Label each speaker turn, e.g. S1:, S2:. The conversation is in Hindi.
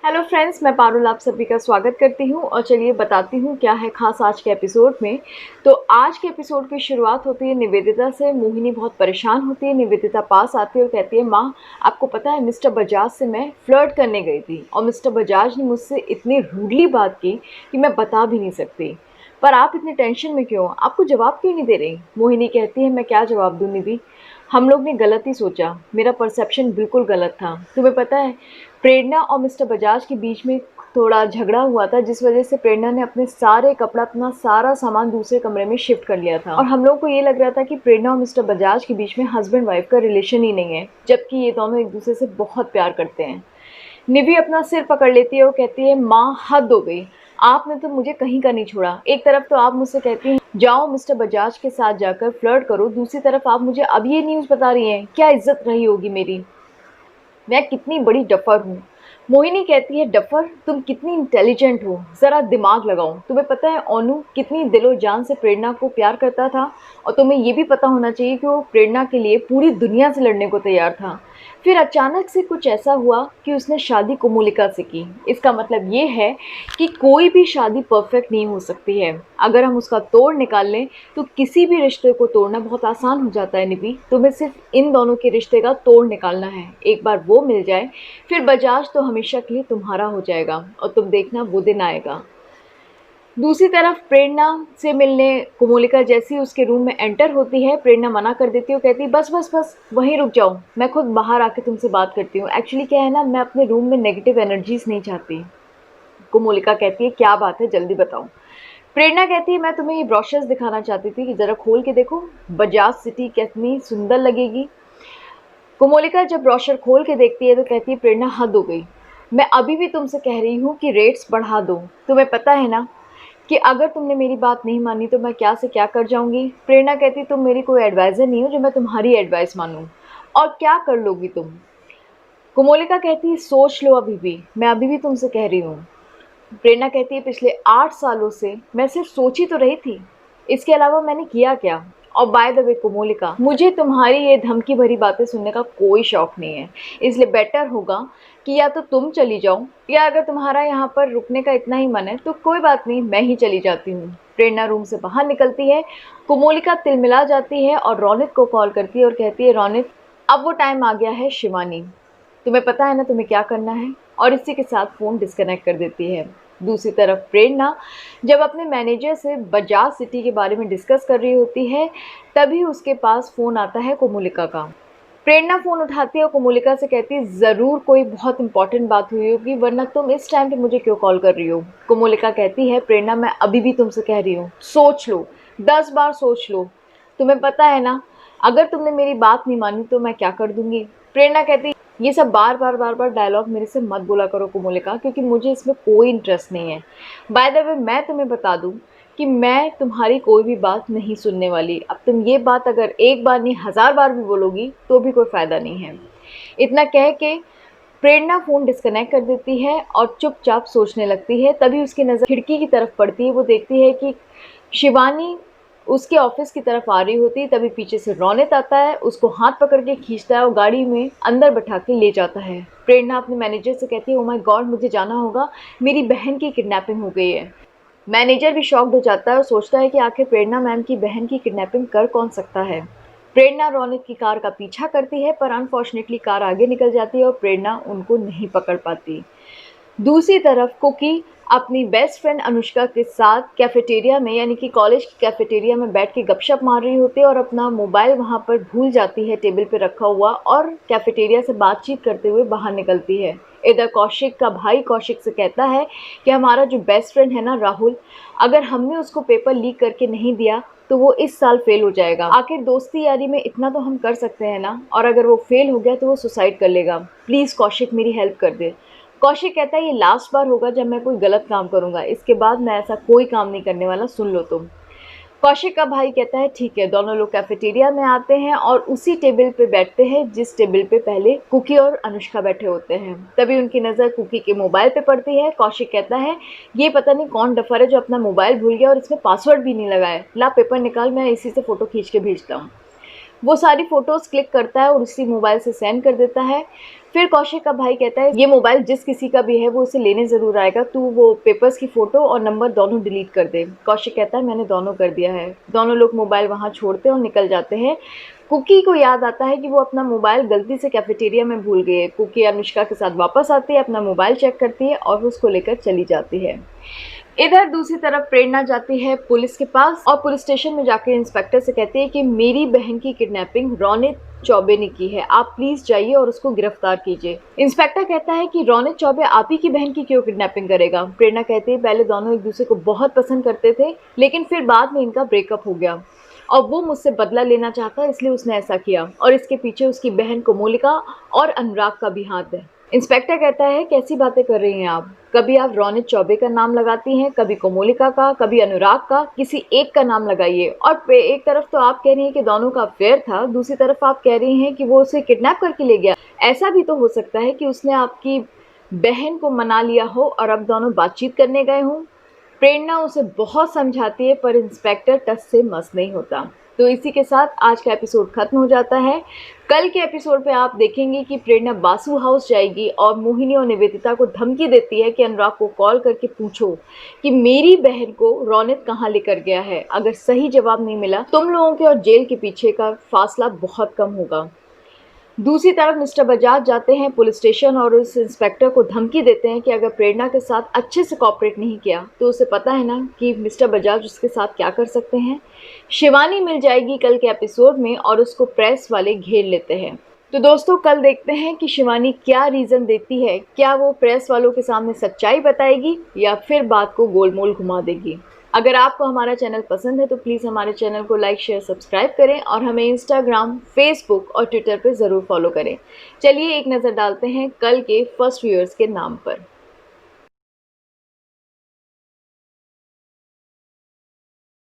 S1: हेलो फ्रेंड्स, मैं पारुल आप सभी का स्वागत करती हूँ और चलिए बताती हूँ क्या है खास आज के एपिसोड में। तो आज के एपिसोड की शुरुआत होती है निवेदिता से। मोहिनी बहुत परेशान होती है, निवेदिता पास आती है और कहती है, माँ आपको पता है मिस्टर बजाज से मैं फ्लर्ट करने गई थी और मिस्टर बजाज ने मुझसे इतनी रूडली बात की कि मैं बता भी नहीं सकती। पर आप इतने टेंशन में क्यों, आपको जवाब क्यों नहीं दे रही? मोहिनी कहती है, मैं क्या जवाब दूँ निधि, हम लोग ने गलत ही सोचा, मेरा परसेप्शन बिल्कुल गलत था। तुम्हें पता है प्रेरणा और मिस्टर बजाज के बीच में थोड़ा झगड़ा हुआ था, जिस वजह से प्रेरणा ने अपने सारे कपड़ा, अपना सारा सामान दूसरे कमरे में शिफ्ट कर लिया था और हम लोग को ये लग रहा था कि प्रेरणा और मिस्टर बजाज के बीच में हस्बैंड वाइफ का रिलेशन ही नहीं है, जबकि ये दोनों एक दूसरे से बहुत प्यार करते हैं। निधि अपना सिर पकड़ लेती है और कहती है, माँ हद हो गई, आपने तो मुझे कहीं का नहीं छोड़ा। एक तरफ तो आप मुझसे कहती हैं जाओ मिस्टर बजाज के साथ जाकर फ्लर्ट करो, दूसरी तरफ आप मुझे अब ये न्यूज़ बता रही हैं, क्या इज्जत रही होगी मेरी, मैं कितनी बड़ी डफर हूँ। मोहिनी कहती है, डफर? तुम कितनी इंटेलिजेंट हो, ज़रा दिमाग लगाओ। तुम्हें पता है अनु कितनी दिलो जान से प्रेरणा को प्यार करता था, और तुम्हें ये भी पता होना चाहिए कि वो प्रेरणा के लिए पूरी दुनिया से लड़ने को तैयार था। फिर अचानक से कुछ ऐसा हुआ कि उसने शादी कुमुलिका से की। इसका मतलब ये है कि कोई भी शादी परफेक्ट नहीं हो सकती है। अगर हम उसका तोड़ निकाल लें तो किसी भी रिश्ते को तोड़ना बहुत आसान हो जाता है निधि। तुम्हें सिर्फ इन दोनों के रिश्ते का तोड़ निकालना है। एक बार वो मिल जाए फिर बजाज तो हमेशा के लिए तुम्हारा हो जाएगा और तुम देखना वो दिन आएगा। दूसरी तरफ प्रेरणा से मिलने कोमोलिका जैसी उसके रूम में एंटर होती है, प्रेरणा मना कर देती है, कहती है बस बस बस वहीं रुक जाओ, मैं खुद बाहर आके तुमसे बात करती हूँ। एक्चुअली क्या है ना, मैं अपने रूम में नेगेटिव एनर्जीज नहीं चाहती। कोमोलिका कहती है, क्या बात है, जल्दी बताओ। प्रेरणा कहती है, मैं तुम्हें ये ब्रोशर्स दिखाना चाहती थी कि जरा खोल के देखो, बजाज सिटी कितनी सुंदर लगेगी। कोमोलिका जब ब्रोशर खोल के देखती है तो कहती है, प्रेरणा हद हो गई, मैं अभी भी तुमसे कह रही हूँ कि रेट्स बढ़ा दो। तुम्हें पता है ना कि अगर तुमने मेरी बात नहीं मानी तो मैं क्या से क्या कर जाऊंगी। प्रेरणा कहती, तुम मेरी कोई एडवाइज़र नहीं हो जो मैं तुम्हारी एडवाइस मानूं, और क्या कर लोगी तुम। कोमोलिका कहती, सोच लो अभी भी, मैं अभी भी तुमसे कह रही हूँ। प्रेरणा कहती है, पिछले 8 सालों से मैं सिर्फ सोची तो रही थी, इसके अलावा मैंने किया क्या। और बाय द वे कोमोलिका, मुझे तुम्हारी ये धमकी भरी बातें सुनने का कोई शौक नहीं है, इसलिए बेटर होगा कि या तो तुम चली जाओ, या अगर तुम्हारा यहाँ पर रुकने का इतना ही मन है तो कोई बात नहीं, मैं ही चली जाती हूँ। प्रेरणा रूम से बाहर निकलती है। कोमोलिका तिलमिला जाती है और रौनित को कॉल करती है और कहती है, रौनित अब वो टाइम आ गया है शिवानी, तुम्हें पता है ना तुम्हें क्या करना है। और इसी के साथ फ़ोन डिस्कनेक्ट कर देती है। दूसरी तरफ प्रेरणा जब अपने मैनेजर से बजाज सिटी के बारे में डिस्कस कर रही होती है, तभी उसके पास फ़ोन आता है कोमोलिका का। प्रेरणा फ़ोन उठाती है और कोमोलिका से कहती है, ज़रूर कोई बहुत इंपॉर्टेंट बात हुई होगी, वरना तुम इस टाइम पे मुझे क्यों कॉल कर रही हो। कोमोलिका कहती है, प्रेरणा मैं अभी भी तुमसे कह रही हूँ, सोच लो, 10 बार सोच लो। तुम्हें पता है ना, अगर तुमने मेरी बात नहीं मानी तो मैं क्या कर दूंगी। प्रेरणा कहती, ये सब बार बार डायलॉग मेरे से मत बोला करो कोमोलिका, क्योंकि मुझे इसमें कोई इंटरेस्ट नहीं है। बाय द वे मैं तुम्हें बता दूं कि मैं तुम्हारी कोई भी बात नहीं सुनने वाली। अब तुम ये बात अगर एक बार नहीं 1000 बार भी बोलोगी तो भी कोई फ़ायदा नहीं है। इतना कह के प्रेरणा फ़ोन डिस्कनेक्ट कर देती है और चुपचाप सोचने लगती है। तभी उसकी नज़र खिड़की की तरफ पड़ती है। वो देखती है कि शिवानी उसके ऑफिस की तरफ आ रही होती है। तभी पीछे से रौनित आता है, उसको हाथ पकड़ के खींचता है और गाड़ी में अंदर बैठा के ले जाता है। प्रेरणा अपने मैनेजर से कहती है, ओ माय गॉड, मुझे जाना होगा, मेरी बहन की किडनैपिंग हो गई है। मैनेजर भी शॉक्ड हो जाता है और सोचता है कि आखिर प्रेरणा मैम की बहन की किडनैपिंग कर कौन सकता है। प्रेरणा रौनित की कार का पीछा करती है, पर अनफॉर्चुनेटली कार आगे निकल जाती है और प्रेरणा उनको नहीं पकड़ पाती। दूसरी तरफ कुकी अपनी बेस्ट फ्रेंड अनुष्का के साथ कैफेटेरिया में, यानी कि कॉलेज की कैफेटेरिया में बैठ के गपशप मार रही होती है और अपना मोबाइल वहाँ पर भूल जाती है टेबल पे रखा हुआ, और कैफेटेरिया से बातचीत करते हुए बाहर निकलती है। इधर कौशिक का भाई कौशिक से कहता है कि हमारा जो बेस्ट फ्रेंड है ना राहुल, अगर हमने उसको पेपर लीक करके नहीं दिया तो वो इस साल फेल हो जाएगा। आखिर दोस्ती यारी में इतना तो हम कर सकते हैं ना, और अगर वो फेल हो गया तो वो सुसाइड कर लेगा। प्लीज़ कौशिक मेरी हेल्प कर दे। कौशिक कहता है, ये लास्ट बार होगा जब मैं कोई गलत काम करूंगा, इसके बाद मैं ऐसा कोई काम नहीं करने वाला, सुन लो तुम। कौशिक का भाई कहता है, ठीक है। दोनों लोग कैफेटेरिया में आते हैं और उसी टेबल पे बैठते हैं जिस टेबल पे पहले कुकी और अनुष्का बैठे होते हैं। तभी उनकी नज़र कुकी के मोबाइल पे पड़ती है। कौशिक कहता है, ये पता नहीं कौन डफर है जो अपना मोबाइल भूल गया और इसमें पासवर्ड भी नहीं लगाया, ला पेपर निकाल, मैं इसी से फ़ोटो खींच के भेजता हूँ। वो सारी फ़ोटोज़ क्लिक करता है और उसी मोबाइल से सेंड कर देता है। फिर कौशिक का भाई कहता है ये मोबाइल जिस किसी का भी है वो उसे लेने ज़रूर आएगा, तू वो पेपर्स की फ़ोटो और नंबर दोनों डिलीट कर दे। कौशिक कहता है मैंने दोनों कर दिया है। दोनों लोग मोबाइल वहाँ छोड़ते और निकल जाते हैं। कुकी को याद आता है कि वो अपना मोबाइल गलती से कैफेटेरिया में भूल गई है। कुकी अनुष्का के साथ वापस आती है, अपना मोबाइल चेक करती है और उसको लेकर चली जाती है। इधर दूसरी तरफ प्रेरणा जाती है पुलिस के पास और पुलिस स्टेशन में जाकर इंस्पेक्टर से कहती है कि मेरी बहन की किडनैपिंग रौनित चौबे ने की है, आप प्लीज जाइए और उसको गिरफ्तार कीजिए। इंस्पेक्टर कहता है कि रौनित चौबे आप ही की बहन की क्यों किडनैपिंग करेगा। प्रेरणा कहती है पहले दोनों एक दूसरे को बहुत पसंद करते थे, लेकिन फिर बाद में इनका ब्रेकअप हो गया और वो मुझसे बदला लेना चाहता है, इसलिए उसने ऐसा किया और इसके पीछे उसकी बहन कोमोलिका और अनुराग का भी हाथ है। इंस्पेक्टर कहता है कैसी बातें कर रही हैं आप, कभी आप रौनित चौबे का नाम लगाती हैं, कभी कोमोलिका का, कभी अनुराग का, किसी एक का नाम लगाइए। और एक तरफ तो आप कह रही हैं कि दोनों का अफेयर था, दूसरी तरफ आप कह रही हैं कि वो उसे किडनैप करके ले गया। ऐसा भी तो हो सकता है कि उसने आपकी बहन को मना लिया हो और अब दोनों बातचीत करने गए हों। प्रेरणा उसे बहुत समझाती है पर इंस्पेक्टर टस से मस नहीं होता। तो इसी के साथ आज का एपिसोड खत्म हो जाता है। कल के एपिसोड पे आप देखेंगे कि प्रेरणा बासु हाउस जाएगी और मोहिनी और निवेदिता को धमकी देती है कि अनुराग को कॉल करके पूछो कि मेरी बहन को रौनित कहाँ लेकर गया है। अगर सही जवाब नहीं मिला तुम लोगों के और जेल के पीछे का फासला बहुत कम होगा। दूसरी तरफ मिस्टर बजाज जाते हैं पुलिस स्टेशन और उस इंस्पेक्टर को धमकी देते हैं कि अगर प्रेरणा के साथ अच्छे से कॉपरेट नहीं किया तो उसे पता है ना कि मिस्टर बजाज उसके साथ क्या कर सकते हैं। शिवानी मिल जाएगी कल के एपिसोड में और उसको प्रेस वाले घेर लेते हैं। तो दोस्तों कल देखते हैं कि शिवानी क्या रीज़न देती है, क्या वो प्रेस वालों के सामने सच्चाई बताएगी या फिर बात को गोलमोल घुमा देगी। अगर आपको हमारा चैनल पसंद है तो प्लीज़ हमारे चैनल को लाइक शेयर सब्सक्राइब करें और हमें इंस्टाग्राम, फेसबुक और ट्विटर पर ज़रूर फॉलो करें। चलिए एक नज़र डालते हैं कल के फर्स्ट व्यूअर्स के नाम पर।